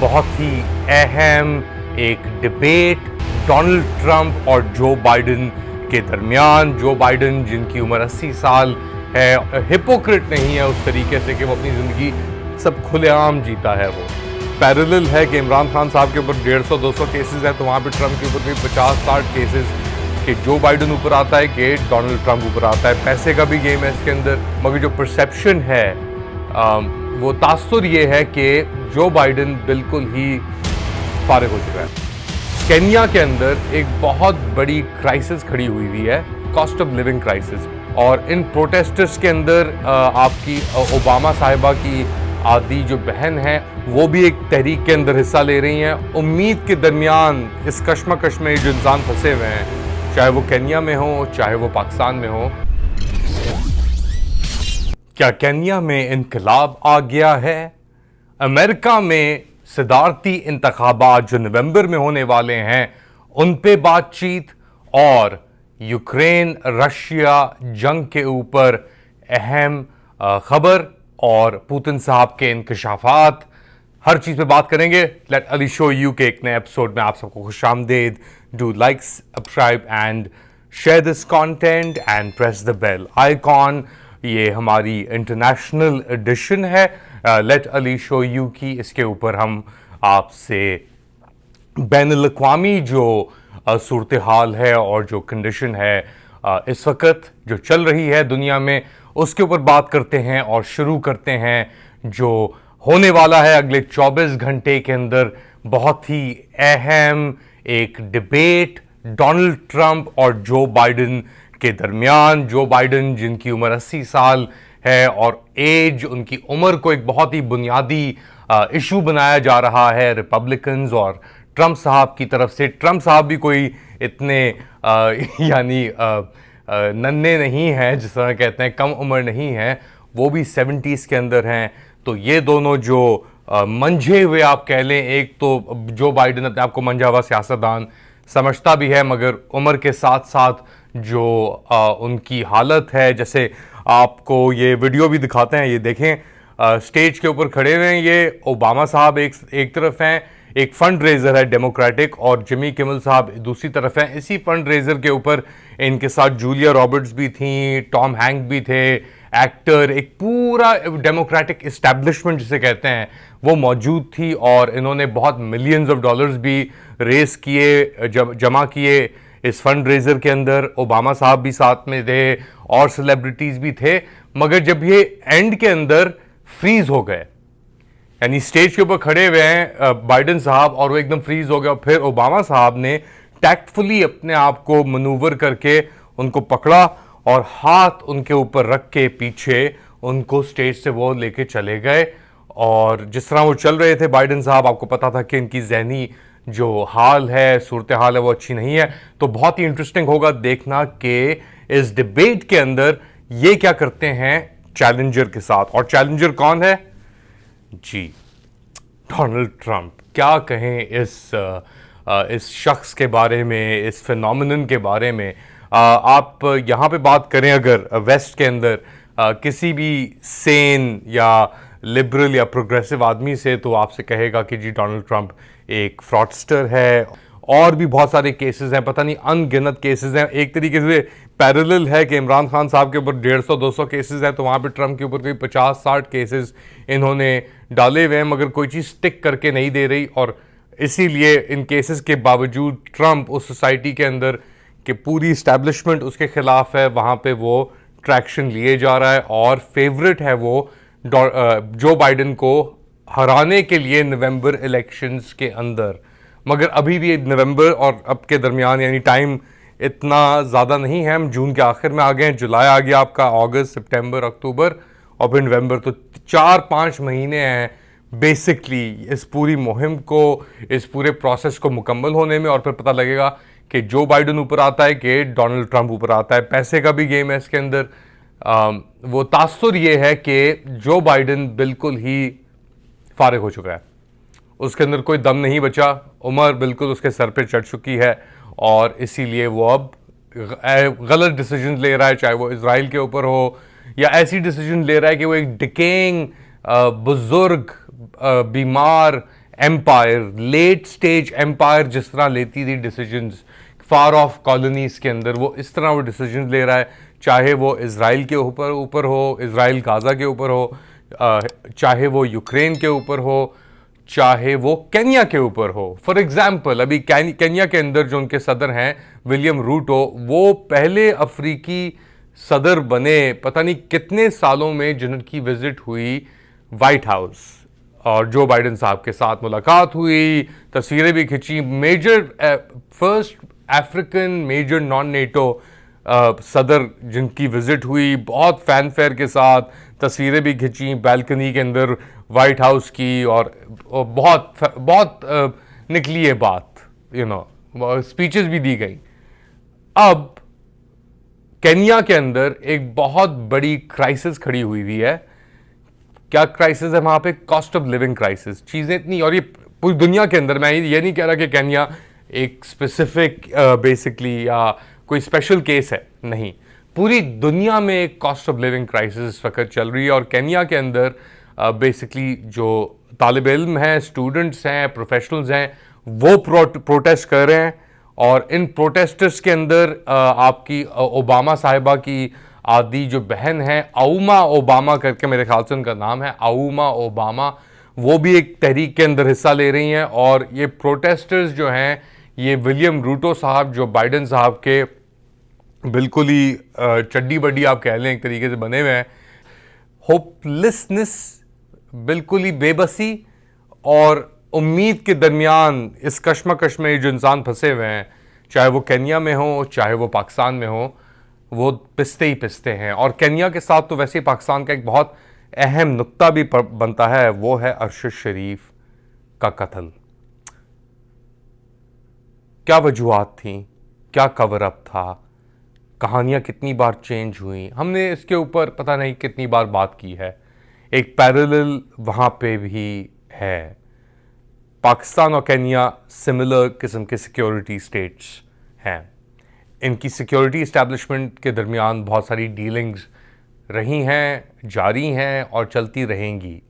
बहुत ही अहम एक डिबेट डोनाल्ड ट्रंप और जो बाइडेन के दरमियान। जो बाइडेन जिनकी उम्र 80 साल है, हिपोक्रेट नहीं है उस तरीके से कि वो अपनी ज़िंदगी सब खुलेआम जीता है। वो पैरेलल है कि इमरान खान साहब के ऊपर 150-200 केसेस हैं, तो वहाँ पे ट्रंप के ऊपर भी 50-60 केसेस कि जो बाइडेन ऊपर आता है कि डोनाल्ड ट्रंप ऊपर आता है। पैसे का भी गेम है इसके अंदर, मगर जो परसेप्शन है वो तासुर ये है कि जो बाइडेन बिल्कुल ही फारिग हो चुका है। केन्या के अंदर एक बहुत बड़ी क्राइसिस खड़ी हुई है, कॉस्ट ऑफ लिविंग क्राइसिस, और इन प्रोटेस्टर्स के अंदर आपकी ओबामा साहिबा की आदि जो बहन है वो भी एक तहरीक के अंदर हिस्सा ले रही हैं। उम्मीद के दरमियान इस कश्मकश में जो इंसान फंसे हुए हैं, चाहे वो केन्या में हो चाहे वो पाकिस्तान में हो। क्या केन्या में इनकलाब आ गया है? अमेरिका में सदारती इंतखाबात जो नवंबर में होने वाले हैं उन पे बातचीत, और यूक्रेन रशिया जंग के ऊपर अहम खबर और पुतिन साहब के इंकशाफात, हर चीज़ पे बात करेंगे। लेट अली शो यू के एक नए एपिसोड में आप सबको खुशामदीद। Do like, subscribe and share this content and press the bell icon. ये हमारी इंटरनेशनल एडिशन है लेट अली शो यू की। इसके ऊपर हम आपसे बैनुल-अक़वामी जो सूरत हाल है और जो कंडीशन है इस वक्त जो चल रही है दुनिया में, उसके ऊपर बात करते हैं और शुरू करते हैं जो होने वाला है अगले 24 घंटे के अंदर। बहुत ही अहम एक डिबेट डोनाल्ड ट्रंप और जो बाइडेन के दरमियान। जो बाइडेन जिनकी उम्र 80 साल है और एज, उनकी उम्र को एक बहुत ही बुनियादी इशू बनाया जा रहा है रिपब्लिकन्स और ट्रंप साहब की तरफ से। ट्रंप साहब भी कोई इतने यानी नन्हे नहीं हैं, जिस तरह कहते हैं कम उम्र नहीं हैं, वो भी 70s के अंदर हैं। तो ये दोनों जो मंझे हुए आप कह लें, एक तो जो बाइडेन अपने आप को मंझा हुआ सियासतदान समझता भी है, मगर उम्र के साथ साथ जो उनकी हालत है, जैसे आपको ये वीडियो भी दिखाते हैं, ये देखें स्टेज के ऊपर खड़े हुए हैं ये ओबामा साहब एक तरफ हैं, एक फंड रेजर है डेमोक्रेटिक, और जिमी किमल साहब दूसरी तरफ हैं। इसी फंड रेजर के ऊपर इनके साथ जूलिया रॉबर्ट्स भी थी, टॉम हैंक भी थे, एक्टर, एक पूरा डेमोक्रेटिक इस्टेब्लिशमेंट जिसे कहते हैं वो मौजूद थी। और इन्होंने बहुत मिलियंस ऑफ डॉलर्स भी रेस किए, जमा किए इस फंड रेजर के अंदर। ओबामा साहब भी साथ में थे और सेलिब्रिटीज भी थे, मगर जब ये एंड के अंदर फ्रीज हो गए, यानी स्टेज के ऊपर खड़े हुए हैं बाइडेन साहब और वो एकदम फ्रीज हो गया, और फिर ओबामा साहब ने टैक्टफुली अपने आप को मनूवर करके उनको पकड़ा और हाथ उनके ऊपर रख के पीछे उनको स्टेज से वो लेके चले गए। और जिस तरह वो चल रहे थे बाइडेन साहब, आपको पता था कि इनकी जहनी जो हाल है, सूरत हाल है, वो अच्छी नहीं है। तो बहुत ही इंटरेस्टिंग होगा देखना कि इस डिबेट के अंदर ये क्या करते हैं चैलेंजर के साथ। और चैलेंजर कौन है जी? Donald Trump. क्या कहें इस शख्स के बारे में, इस फिनोमिनन के बारे में। आप यहाँ पे बात करें अगर वेस्ट के अंदर किसी भी सेन या लिबरल या प्रोग्रेसिव आदमी से, तो आपसे कहेगा कि जी डोनाल्ड ट्रंप एक फ्रॉडस्टर है। और भी बहुत सारे केसेस हैं, पता नहीं अनगिनत केसेस हैं। एक तरीके से पैरेलल है कि इमरान खान साहब के ऊपर 150-200 केसेस हैं, तो वहाँ पे ट्रंप के ऊपर कोई 50-60 केसेस इन्होंने डाले हुए हैं, मगर कोई चीज़ टिक करके नहीं दे रही। और इसीलिए इन केसेस के बावजूद ट्रंप उस सोसाइटी के अंदर कि पूरी इस्टेब्लिशमेंट उसके खिलाफ है, वहाँ पे वो ट्रैक्शन लिए जा रहा है। और फेवरेट है वो जो बाइडेन को हराने के लिए नवंबर इलेक्शंस के अंदर। मगर अभी भी नवंबर और अब के दरमियान यानी टाइम इतना ज़्यादा नहीं है, हम जून के आखिर में आ गए हैं, जुलाई आ गया आपका, अगस्त, सितंबर, अक्टूबर और फिर नवंबर, तो 4-5 महीने हैं बेसिकली इस पूरी मुहिम को, इस पूरे प्रोसेस को मुकम्मल होने में। और फिर पता लगेगा कि जो बाइडेन ऊपर आता है कि डोनाल्ड ट्रंप ऊपर आता है। पैसे का भी गेम है इसके अंदर। वो तासुर ये है कि जो बाइडेन बिल्कुल ही फारिग हो चुका है, उसके अंदर कोई दम नहीं बचा, उम्र बिल्कुल उसके सर पे चढ़ चुकी है, और इसीलिए वो अब गलत डिसीजन ले रहा है, चाहे वो इजराइल के ऊपर हो या ऐसी डिसीजन ले रहा है कि वो एक डिकेइंग बुजुर्ग बीमार एम्पायर, लेट स्टेज एम्पायर जिस तरह लेती थी डिसीजंस फार ऑफ कॉलोनीज के अंदर, वो इस तरह वो डिसीजंस ले रहा है, चाहे वो इसराइल के ऊपर हो, इसराइल गाजा के ऊपर हो, चाहे वो यूक्रेन के ऊपर हो, चाहे वो केन्या के ऊपर हो। फॉर एग्जाम्पल अभी केन्या के अंदर जो उनके सदर हैं विलियम रूटो, वो पहले अफ्रीकी सदर बने पता नहीं कितने सालों में जिनकी विजिट हुई वाइट हाउस, और जो बाइडेन साहब के साथ मुलाकात हुई, तस्वीरें भी खिंची। Major first African major non NATO सदर जिनकी विजिट हुई, बहुत फैनफेयर के साथ, तस्वीरें भी खिंची बैल्कनी के अंदर वाइट हाउस की, और बहुत बहुत निकली है बात, स्पीचेस भी दी गई। अब केन्या के अंदर एक बहुत बड़ी क्राइसिस खड़ी हुई है। क्या क्राइसिस है वहां पे? Cost of living crisis. चीजें इतनी, और ये पूरी दुनिया के अंदर, मैं ये नहीं कह रहा कि केन्या एक स्पेसिफिक बेसिकली या कोई स्पेशल केस है, नहीं, पूरी दुनिया में एक कॉस्ट ऑफ लिविंग क्राइसिस इस वक्त चल रही है। और केन्या के अंदर बेसिकली जो तालिब इल्म हैं, स्टूडेंट्स हैं, प्रोफेशनल्स हैं, वो प्रोटेस्ट कर रहे हैं। और इन प्रोटेस्टर्स के अंदर आपकी ओबामा साहिबा की आदि जो बहन है, आउमा ओबामा करके मेरे ख्याल से उनका नाम है, आउमा ओबामा, वो भी एक तहरीक के अंदर हिस्सा ले रही हैं। और ये प्रोटेस्टर्स जो हैं, ये विलियम रूटो साहब जो बाइडेन साहब के बिल्कुल ही चड्डी बड्डी आप कह लें एक तरीके से बने हुए हैं, होपलेसनेस, बिल्कुल ही बेबसी और उम्मीद के दरमियान इस कश्मकश में जो इंसान फंसे हुए हैं, चाहे वो केन्या में हो चाहे वो पाकिस्तान में हो, वो पिसते ही पिसते हैं। और केन्या के साथ तो वैसे ही पाकिस्तान का एक बहुत अहम नुक्ता भी बनता है, वो है अरशद शरीफ का कत्ल। क्या वजूहात थी, क्या कवर अप था, कहानियां कितनी बार चेंज हुई, हमने इसके ऊपर पता नहीं कितनी बार बात की है। एक पैरेलल वहां पे भी है। पाकिस्तान और केन्या सिमिलर किस्म के सिक्योरिटी स्टेट्स हैं। इनकी सिक्योरिटी इस्टेब्लिशमेंट के दरमियान बहुत सारी डीलिंग्स रही हैं, जारी हैं और चलती रहेंगी।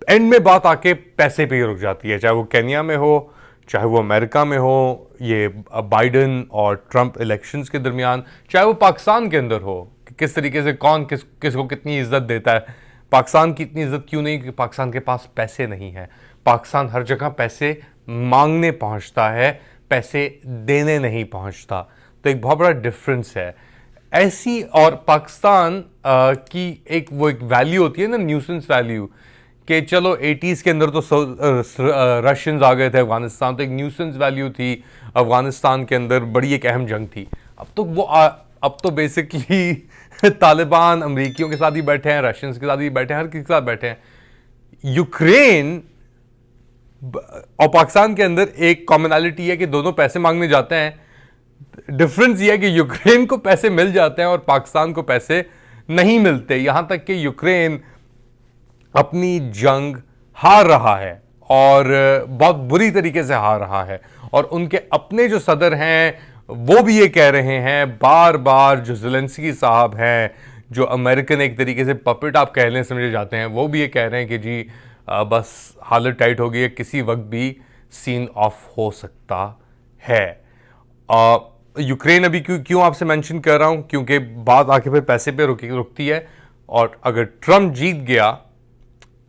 एंड में बात आके पैसे पे ही रुक जाती है, चाहे वो केन्या में हो चाहे वो अमेरिका में हो, ये बाइडेन और ट्रंप इलेक्शंस के दरमियान, चाहे वो पाकिस्तान के अंदर हो, कि किस तरीके से कौन किसको कितनी इज्जत देता है। पाकिस्तान की इतनी इज्जत क्यों नहीं? क्योंकि पाकिस्तान के पास पैसे नहीं है। पाकिस्तान हर जगह पैसे मांगने पहुंचता है, पैसे देने नहीं पहुंचता। तो एक बहुत बड़ा डिफरेंस है ऐसी। और पाकिस्तान की एक वैल्यू होती है ना, न्यूसेंस वैल्यू, कि चलो 80s के अंदर तो रशियंस आ गए थे अफगानिस्तान, तो एक न्यूसेंस वैल्यू थी अफगानिस्तान के अंदर, बड़ी एक अहम जंग थी। अब तो बेसिकली तालिबान अमरीकियों के साथ ही बैठे हैं, रशियंस के साथ ही बैठे हैं, हर किसी के साथ बैठे हैं। यूक्रेन और पाकिस्तान के अंदर एक कॉमनैलिटी है कि दोनों पैसे मांगने जाते हैं। डिफरेंस ये है कि यूक्रेन को पैसे मिल जाते हैं और पाकिस्तान को पैसे नहीं मिलते। यहां तक कि यूक्रेन अपनी जंग हार रहा है और बहुत बुरी तरीके से हार रहा है। और उनके अपने जो सदर हैं वो भी ये कह रहे हैं बार बार, जो ज़ेलेंस्की साहब हैं, जो अमेरिकन एक तरीके से पपेट आप कह लें समझे जाते हैं, वो भी ये कह रहे हैं कि जी बस हालत टाइट हो गई है, किसी वक्त भी सीन ऑफ हो सकता है। यूक्रेन अभी क्यों आपसे मेंशन कर रहा हूं? क्योंकि बात आखिर पे पैसे पे रुकती है। और अगर ट्रंप जीत गया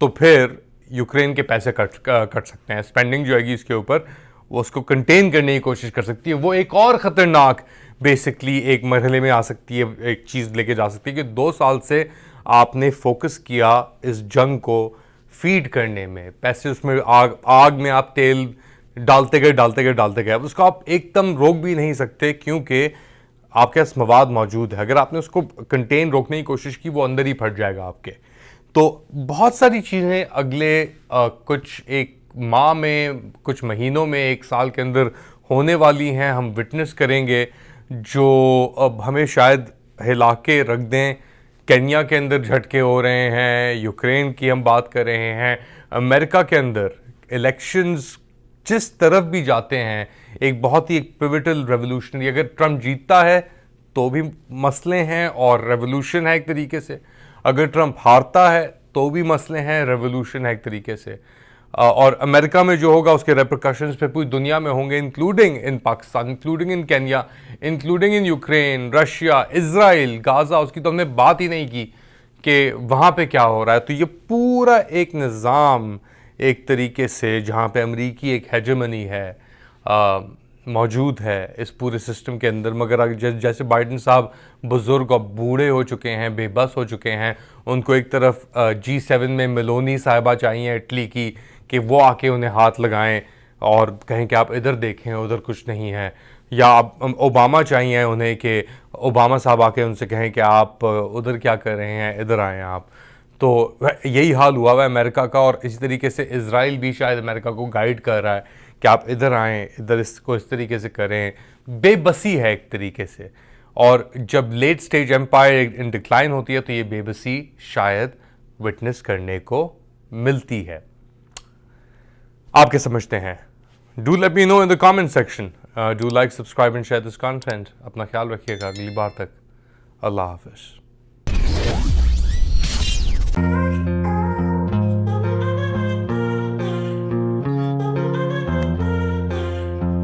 तो फिर यूक्रेन के पैसे कट सकते हैं। स्पेंडिंग जो है इसके ऊपर, वो उसको कंटेन करने की कोशिश कर सकती है। वो एक और ख़तरनाक बेसिकली एक मरहले में आ सकती है, एक चीज़ लेके जा सकती है कि 2 साल से आपने फोकस किया इस जंग को फीड करने में, पैसे उसमें आग में आप तेल डालते गए, अब उसको आप एकदम रोक भी नहीं सकते क्योंकि आपके पास मवाद मौजूद है। अगर आपने उसको कंटेन रोकने की कोशिश की, वो अंदर ही फट जाएगा आपके। तो बहुत सारी चीज़ें अगले कुछ एक माह में, कुछ महीनों में, 1 साल के अंदर होने वाली हैं, हम विटनेस करेंगे, जो अब हमें शायद हिला के रख दें। केन्या के अंदर झटके हो रहे हैं, यूक्रेन की हम बात कर रहे हैं, अमेरिका के अंदर इलेक्शंस जिस तरफ भी जाते हैं, एक बहुत ही एक पिवटल रेवोल्यूशनरी, अगर ट्रंप जीतता है तो भी मसले हैं और रेवोल्यूशन है एक तरीके से, अगर ट्रंप हारता है तो भी मसले हैं, रेवोल्यूशन है एक तरीके से। और अमेरिका में जो होगा उसके रेपरकशंस पे पूरी दुनिया में होंगे, including in Pakistan, including in Kenya, including in Ukraine, Russia, Israel, Gaza, उसकी तो हमने बात ही नहीं की कि वहाँ पे क्या हो रहा है। तो ये पूरा एक निज़ाम एक तरीके से जहाँ पे अमरीकी एक हेजेमनी है मौजूद है इस पूरे सिस्टम के अंदर। मगर जैसे बाइडन साहब बुज़ुर्ग और बूढ़े हो चुके हैं, बेबस हो चुके हैं, उनको एक तरफ G7 में मेलोनी साहिबा चाहिए इटली की कि वो आके उन्हें हाथ लगाएं और कहें कि आप इधर देखें, उधर कुछ नहीं है। या आप ओबामा चाहिए उन्हें कि ओबामा साहब आके उनसे कहें कि आप उधर क्या कर रहे हैं, इधर आएँ आप। तो यही हाल हुआ हुआ है अमेरिका का। और इसी तरीके से इजराइल भी शायद अमेरिका को गाइड कर रहा है कि आप इधर आएँ, इधर इसको इस तरीके से करें। बेबसी है एक तरीके से। और जब late stage empire in decline होती है तो ये बेबसी शायद विटनेस करने को मिलती है। आप क्या समझते हैं? Do let me know in the comment section. Do like, subscribe and share this content. अपना ख्याल रखिएगा। अगली बार तक अल्लाह हाफिज़।